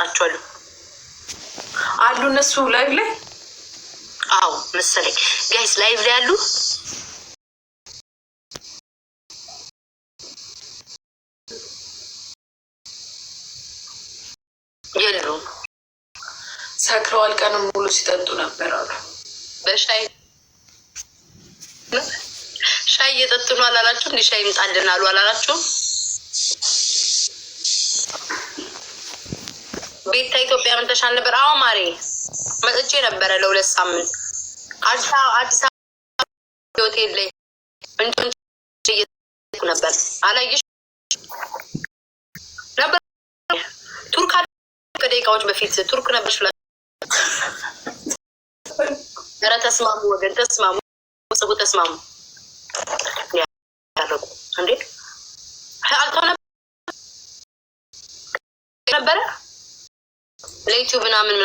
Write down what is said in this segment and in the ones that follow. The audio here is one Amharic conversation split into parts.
አመጣቸዋለሁ አሉ እነሱ ላይቭ ላይ። አዎ መሰለኝ ጋይስ ላይቭ ላይ አሉ። የሉም ሰክረዋል። ቀንም ሙሉ ሲጠጡ ነበር አሉ። በሻይ እየጠጡ ነው አላላችሁም? እንዲህ ሻይ ይምጣልን አሉ አላላችሁም? ቤታ ኢትዮጵያ መተሻል ነበር። አዎ ማሬ መጥቼ ነበረ ለ2 ሳምንት አዲስ አበባ ሆቴል ላይ እንትን እየጠጡ ነበር። አላየሽ ነበር? ቱርክ ከደቂቃዎች በፊት ቱርክ ነበርሽ ብላ። ኧረ ተስማሙ ወገን ተስማሙ፣ ጽቡ ተስማሙ። ያደረጉ እንዴ አልተው ነበረ ለዩቲዩብ ምናምን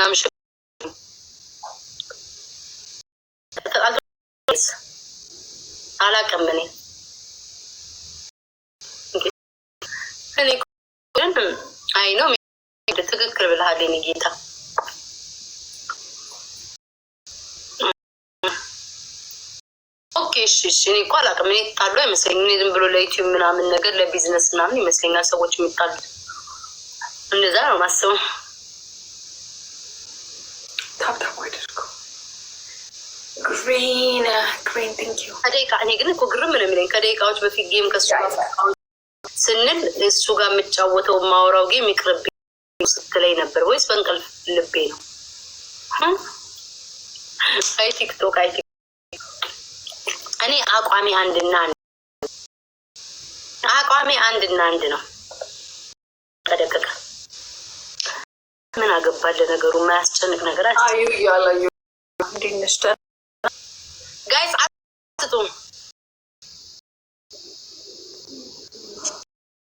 አላውቅም። እኔ ግን አይ ነው ትክክል ብለሃል የኔ ጌታ። ኦኬ እሺ እኔ እኮ አላውቅም። እኔ ታሉ አይመስለኝም። እኔ ዝም ብሎ ለዩቲዩብ ምናምን ነገር ለቢዝነስ ምናምን ይመስለኛል ሰዎች የሚጣሉት። እንደዛ ነው ማስበው። ታብታብ አድርገው ግሪን ቲንክ ዩ ከደቂቃ እኔ ግን እኮ ግርም ነው የሚለኝ ከደቂቃዎች በፊት ጌም ከሱ ስንል እሱ ጋር የምጫወተው ማውራው ጌም ይቅርብ ስትለኝ ነበር ወይስ በእንቅልፍ ልቤ ነው? አይ ቲክቶክ እኔ አቋሚ አንድና አንድ ነው። ተደቀቀ ምን አገባለ ነገሩ የማያስጨንቅ ነገር አለ። አዩ ያላዩ እንዲነሽተ ጋይስ አጥጡ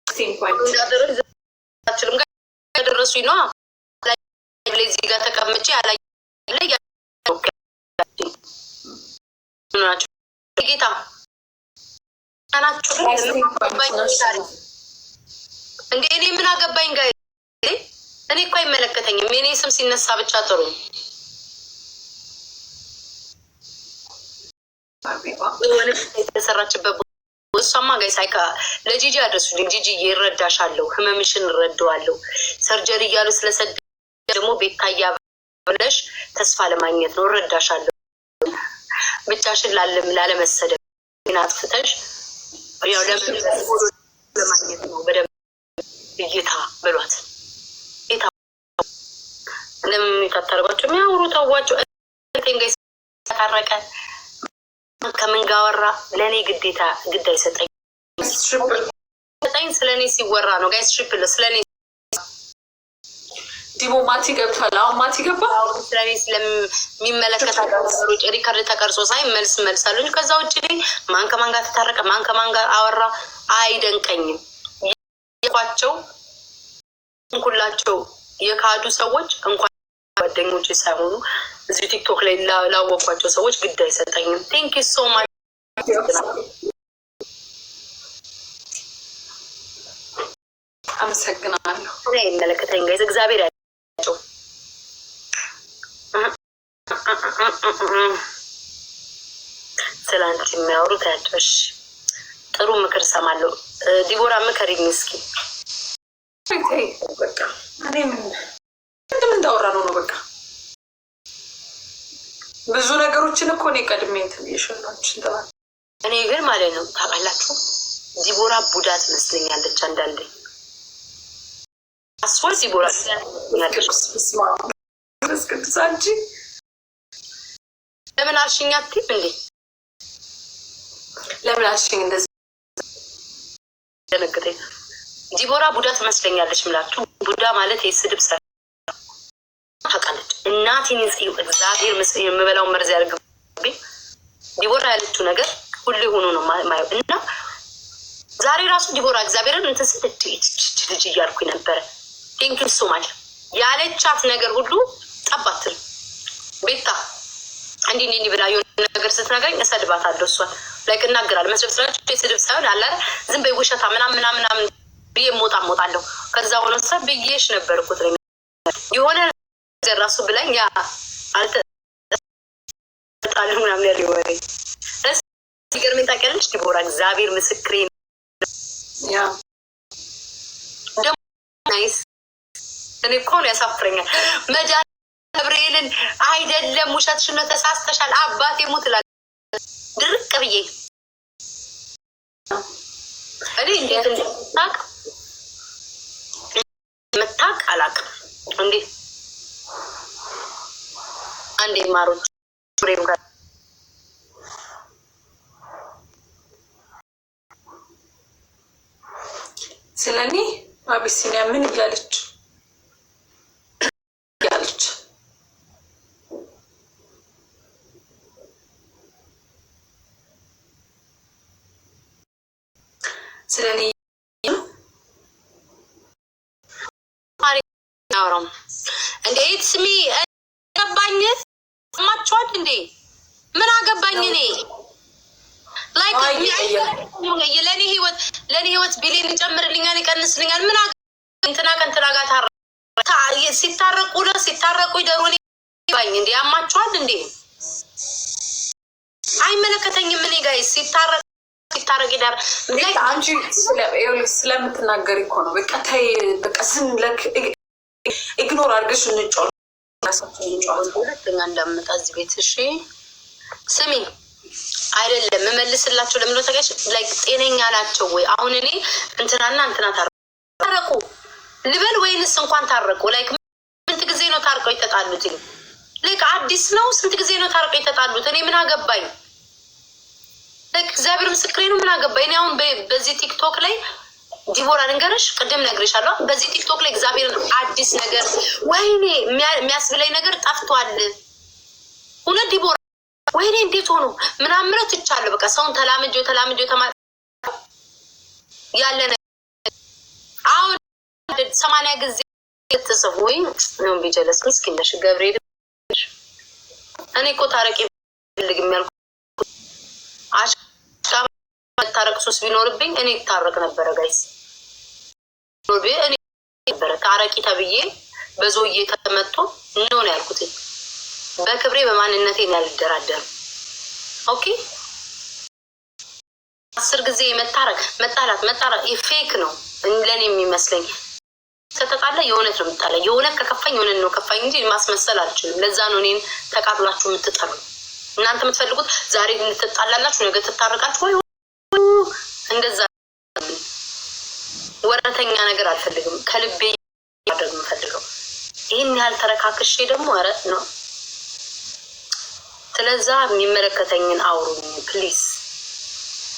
ሲምፓቲችልም ጋር ያደረሱኝ ነው። እዚህ ጋር ተቀምጬ ያላየ ናቸው ጌታ ናቸው እንዴ? እኔ ምን አገባኝ ጋር እኔ እኮ አይመለከተኝም። የኔ ስም ሲነሳ ብቻ ጥሩ የተሰራችበት እሷማ ጋይስ አይካ ለጂጂ አድረሱልኝ። ጂጂ ይረዳሻለሁ፣ ህመምሽን እረዳዋለሁ። ሰርጀሪ እያሉ ስለሰደ ደግሞ ቤታያ ብለሽ ተስፋ ለማግኘት ነው። እረዳሻለሁ። ብቻሽን ላለመሰደብ ግን አጥፍተሽ ያው ለማግኘት ነው። በደንብ እይታ በሏት። ለምን ታታረጋቸው የሚያወሩ ታዋቸው ጋይስ ታረቀ ከምን ጋር ወራ ለኔ ግድ አይሰጠኝ። ስለኔ ሲወራ ነው ጋይስ ትሪፕል ስለኔ ዲሞ ማቲ ገብቷል። አሁን ማቲ ገባ። ስለኔ ስለሚመለከታቸው ሪከርድ ተቀርጾ ሳይ መልሳለሁ። ከዛ ውጭ ማን ከማን ጋር ተታረቀ ማን ከማን ጋር አወራ አይደንቀኝም። የኳቸው ሁላቸው የካዱ ሰዎች እንኳን ጓደኞች ሳይሆኑ እዚህ ቲክቶክ ላይ ላወቋቸው ሰዎች ግድ አይሰጠኝም። ቴንክ ዩ ሶ ማች። አመሰግናለሁ። ይመለከተኝ ጋይስ እግዚአብሔር ያቸው ስላንቺ የሚያወሩት ያቸውሽ ጥሩ ምክር ሰማለሁ። ዲቦራ ምከሪኝ እስኪ። በቃ እኔ ምን እንዳወራ ነው በቃ ብዙ ነገሮችን እኮ እኔ ቀድሜ እንትን ይሽላችሁ ተባለ። እኔ ግን ማለት ነው ታውቃላችሁ ዲቦራ ቡዳ ትመስለኛለች አንዳንዴ። አስወር ዲቦራ ቅዱሳንቺ ለምን አልሽኝ አትይም እንዴ? ለምን አልሽኝ እንደዚህ ደነገጠኝ። ዲቦራ ቡዳ ትመስለኛለች ምላችሁ። ቡዳ ማለት የስድብ ሰ ታውቃለች። እናቴን እግዚአብሔር ምስል የምበላው መርዝ ያደርግብኝ። ዲቦራ ያለችው ነገር ሁሉ ሆኖ ነው ማየው። እና ዛሬ ራሱ ዲቦራ እግዚአብሔርን እንትን ስትል ልጅ እያልኩኝ ነበረ። ቴንኪው ሶ ማች ያለቻት ነገር ሁሉ ጠባትል ቤታ እንዲህ ብላ የሆነ ነገር ስትነግረኝ እሰድባታለሁ። እሷን ላይክ እናገራለሁ። መስደብ ስላችሁ የስድብ ሳይሆን አለ ዝም በይ ውሸታ ምናምን ብዬ ሞጣለሁ። ከዛ ሆነ ብዬሽ ነበር እኮ የሆነ ነገር ራሱ ብላኝ ያ አልተጣለ ምናምን ያለ ወሬ ሲገርመኝ ታውቂያለሽ ዲቦራ እግዚአብሔር ምስክሬ ያ ደግሞ ናይስ እኔ እኮ ነው ያሳፍረኛል መድኃኒዓለም ገብርኤልን አይደለም ውሸትሽን ነው ተሳስተሻል አባቴ ሞት እላለሁ ድርቅ ብዬ እኔ እንዴት መታቅ አላውቅም እንዴ አንዴ ማሮች ፍሬም ጋር ስለኔ አቢሲኒያ ምን እያለች ስለኔ አውራም እንዴት ስሚ አገባኝ ማቻት እንዴ ምን አገባኝ እኔ ላይክ ለኔ ህይወት ቢሊን ጨምርልኛል ይቀንስልኛል ምን እንትና ከእንትና ጋር ሲታረቁ ይደሩኝ ባኝ እንዴ አማቻት እንዴ አይመለከተኝም እኔ ጋይስ ሲታረቅ ይዳር አንቺ ስለምትናገሪ እኮ ነው በቃ ታይ በቃ ዝም ለክ ኢግኖር አድርገሽ ሁለተኛ እንዳመጣ እዚህ ቤት እሺ ስሚ አይደለም መመልስላቸው ለምን ነው ተገሽ ላይክ ጤነኛ ናቸው ወይ አሁን እኔ እንትናና እንትና ታረቁ ልበል ወይንስ እንኳን ታረቁ ላይክ ስንት ጊዜ ነው ታርቀው ይተጣሉት ላይክ አዲስ ነው ስንት ጊዜ ነው ታርቀው ይተጣሉት እኔ ምን አገባኝ ላይክ እግዚአብሔር ምስክሬ ነው ምን አገባኝ እኔ አሁን በዚህ ቲክቶክ ላይ ዲቦራ ልንገርሽ ቅድም ነግሬሻለሁ በዚህ ቲክቶክ ላይ እግዚአብሔር አዲስ ነገር ወይኔ የሚያስብለኝ ነገር ጠፍቷል እውነት ዲቦራ ወይኔ እንዴት ሆኖ ምናምን ትቻለሁ በቃ ሰውን ተላምጆ ያለ አሁን 80 ጊዜ ተሰውይ ነው ቢጀለስ ምስኪን ነሽ ገብርኤል እኔ እኮ ታረቂ ልግ የሚያልኩ ታረቅ ሶስ ቢኖርብኝ እኔ ታረቅ ነበረ ጋይስ እኔ ነበረ ታረቂ ተብዬ በዞዬ ተመቶ ነው ያልኩት በክብሬ በማንነቴ ያልደራደር ኦኬ 10 ጊዜ መጣላት ፌክ ነው ለኔ የሚመስለኝ ተተጣለ የሆነት ነው የምታለ የሆነት ከከፋኝ የሆነት ነው ከፋኝ እንጂ ማስመሰል አልችልም ለዛ ነው እኔን ተቃጥላችሁ የምትጠሩ እናንተ የምትፈልጉት ዛሬ ልትጣላላችሁ ነገ ትታረቃችሁ ወይ እንደዛ ወረተኛ ነገር አልፈልግም ከልቤ ማድረግ የምፈልገው ይህን ያህል ተረካክሼ ደግሞ ኧረ ነው ስለዛ የሚመለከተኝን አውሩኝ ፕሊዝ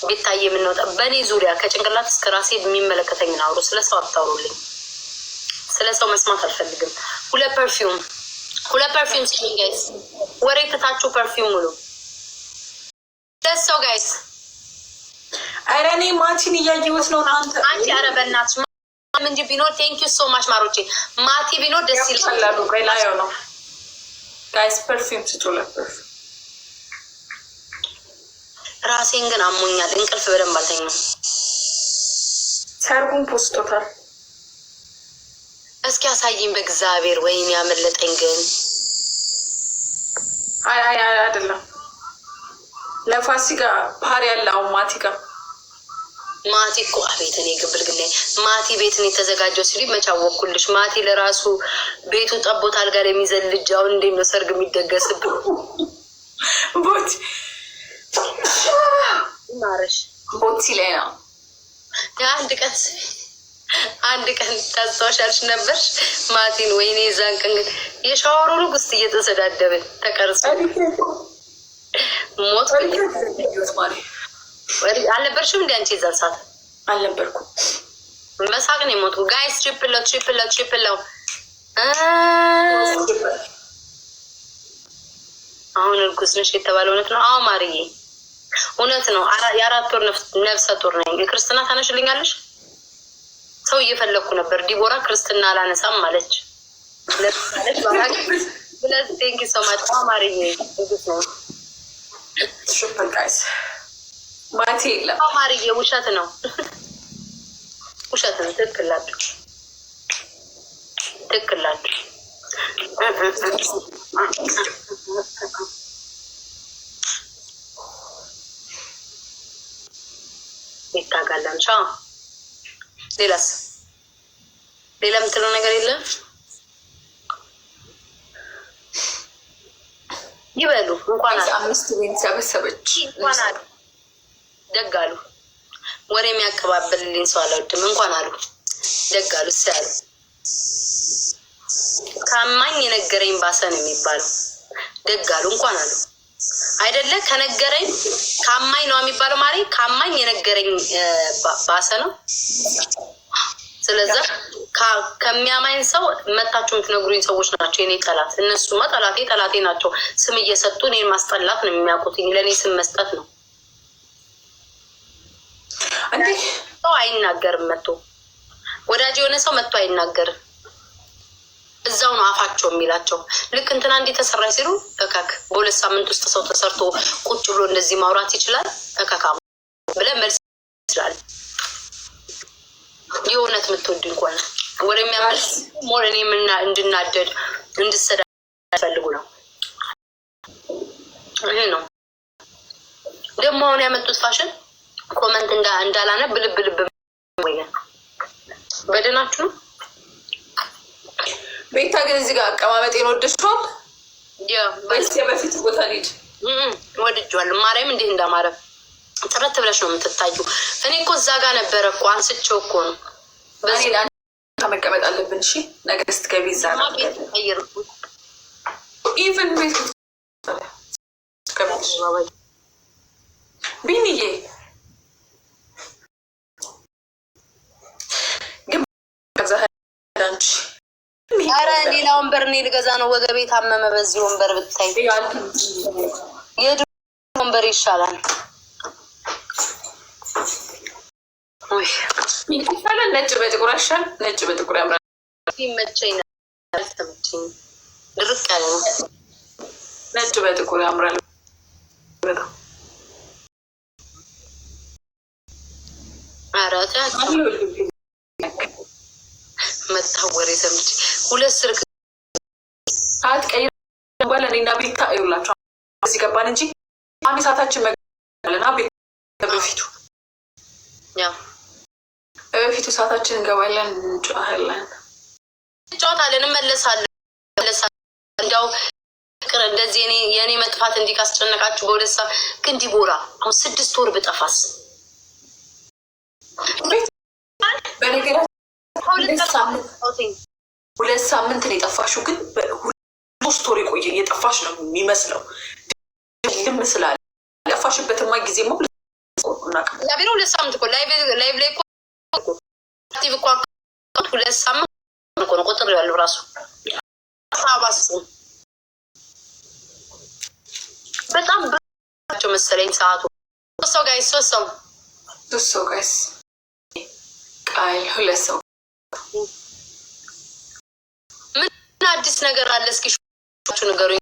ቤታዬ የምንወጣ በእኔ ዙሪያ ከጭንቅላት እስከ ራሴ የሚመለከተኝን አውሩ ስለሰው አታውሩልኝ ስለሰው መስማት አልፈልግም ሁለት ፐርፊውም ሲኝ ጋይስ ወሬ ትታችሁ ፐርፊውም ሙሉ ለሰው ጋይስ አረ እኔ ማቲን እያየሁት ነው አንተ አንቺ ኧረ በእናትሽ ማም እንጂ ቢኖር ቴንክ ዩ ሶ ማች ማሮቼ ማቲ ቢኖር ደስ ይላል ቆይ ላየው ነው ጋይስ ፐርፊውም ትቶለበት ራሴን ግን አሞኛል እንቅልፍ በደንብ አልተኛም ሰርጉን ፖስቶታል እስኪ አሳይኝ በእግዚአብሔር ወይም ያመለጠኝ ግን አይ አይደለም ለፋሲካ ፓሪ ያለው ማቲ እኮ አቤት እኔ ግብልግል ማቲ ቤትን የተዘጋጀው ሲሉ መቻወኩልሽ ማቲ ለራሱ ቤቱ ጠቦታል ጋር የሚዘል ልጅ አሁን እንዴት ነው ሰርግ የሚደገስብን ቦት ማረሽ ቦቲ ላይ ነው አንድ ቀን ታስታውሻለሽ ነበር ማቲን ወይኔ ዛን ቀን የሻወሩ ንጉስ እየተሰዳደብን ተቀርጾ ሞት አልነበርሽም እንደ አንቺ እዛን ሰዓት አልነበርኩም መሳቅ ነው የሞትኩ ጋይስ ትሪፕል ነው አሁን እርጉዝ ነሽ የተባለ እውነት ነው አዎ ማርዬ እውነት ነው 4 ወር ነፍሰ ጡር ነኝ የክርስትና ታነሽልኛለሽ ሰው እየፈለኩ ነበር ዲቦራ ክርስትና አላነሳም ማለች ለዚህ ቴንክ ዩ ሶ ማች ማርዬ እርጉዝ ነው ሱፐር ጋይስ ማቲ የለም ማርዬ ውሸት ነው ትክክል ናችሁ ይታጋላል። ሌላስ ሌላ የምትለው ነገር የለም? ይበሉ እንኳን 5 ቤት ሰበሰበች እንኳን አሉ። ደግ አሉ። ወሬ የሚያቀባበልልኝ ሰው አልወድም። እንኳን አሉ ደግ አሉ። ሲያሉ ካማኝ የነገረኝ ባሰ ነው የሚባለው። ደግ አሉ እንኳን አሉ። አይደለ ከነገረኝ ካማኝ ነው የሚባለው። ማሪ ካማኝ የነገረኝ ባሰ ነው። ስለዚህ ከሚያማኝ ሰው መታችሁ የምትነግሩኝ ሰዎች ናቸው የኔ ጠላት። እነሱማ ጠላቴ ናቸው። ስም እየሰጡ እኔን ማስጠላት ነው የሚያውቁት። ለእኔ ስም መስጠት ነው። ሰው አይናገርም። መጥቶ ወዳጅ የሆነ ሰው መጥቶ አይናገርም። እዛው ነው አፋቸው የሚላቸው። ልክ እንትና እንዲህ ተሰራ ሲሉ እካክ በ2 ሳምንት ውስጥ ሰው ተሰርቶ ቁጭ ብሎ እንደዚህ ማውራት ይችላል? እካካ ብለህ መልስ ይችላል። የእውነት የምትወድ እንኳን ወደ የሚያመልስ ሞር እኔ እንድናደድ እንድሰዳ ፈልጉ ነው። ይሄ ነው ደግሞ አሁን ያመጡት ፋሽን። ኮመንት እንዳላነብ ልብ ወይ በደናችሁ ቤታ ግን እዚህ ጋር አቀማመጤን ወደድሽዋል? በፊት ቦታ ልጅ ወድጄዋለሁ። ማርያም እንዴት እንዳማረ ጥረት ብለሽ ነው የምትታዩ። እኔ እኮ እዛ ጋር ነበረ እኮ አንስቼው እኮ ነው። በዚህ መቀመጥ አለብን። እሺ ነገ ስትገቢ እዛ ኢቨን ቤት ቢኒዬ ኧረ ሌላ ወንበር እኔ ልገዛ ነው። ወገቤ ታመመ። በዚህ ወንበር ብታይ የድሮ ወንበር ይሻላል። ይሻላል። ነጭ በጥቁር ያሻል። ነጭ በጥቁር ያምራል። ይመቸኝ አልተመቸኝም። ድርቅ ያለ ነው። ነጭ በጥቁር ያምራል በጣም። ኧረ ተያቸው መታወር የሰምች 2 ስልክ ሰዓት ቀይር በኋላ እኔና ቤታ ይውላቸው እዚህ ገባን እንጂ አንድ ሰዓታችን መገለና ቤት በፊቱ በፊቱ ሰዓታችን እንገባለን፣ እንጫወታለን፣ እንመለሳለን። እንዲያው ፍቅር እንደዚህ የእኔ መጥፋት እንዲህ ካስጨነቃችሁ በ2 ሰዓት ግን ዲቦራ አሁን 6 ወር ብጠፋስ? በነገራችን 2 ሳምንት ነው የጠፋሽው፣ ግን 3 ወር የቆየ የጠፋሽ ነው የሚመስለው። ድም ስላለ ጠፋሽበትማ ጊዜ ሞ ቢሮ 2 ሳምንት እኮ ላይቭ ላይ እኮ አክቲቭ እኮ 2 ሳምንት እኮ ነው ቁጥር ያለው ራሱ አባሱ በጣም ብቻ መሰለኝ ሰዓቱ። ሶስት ሰው ጋይስ ቃል 2 ሰው ምን አዲስ ነገር አለ? እስኪ ንገሩኝ።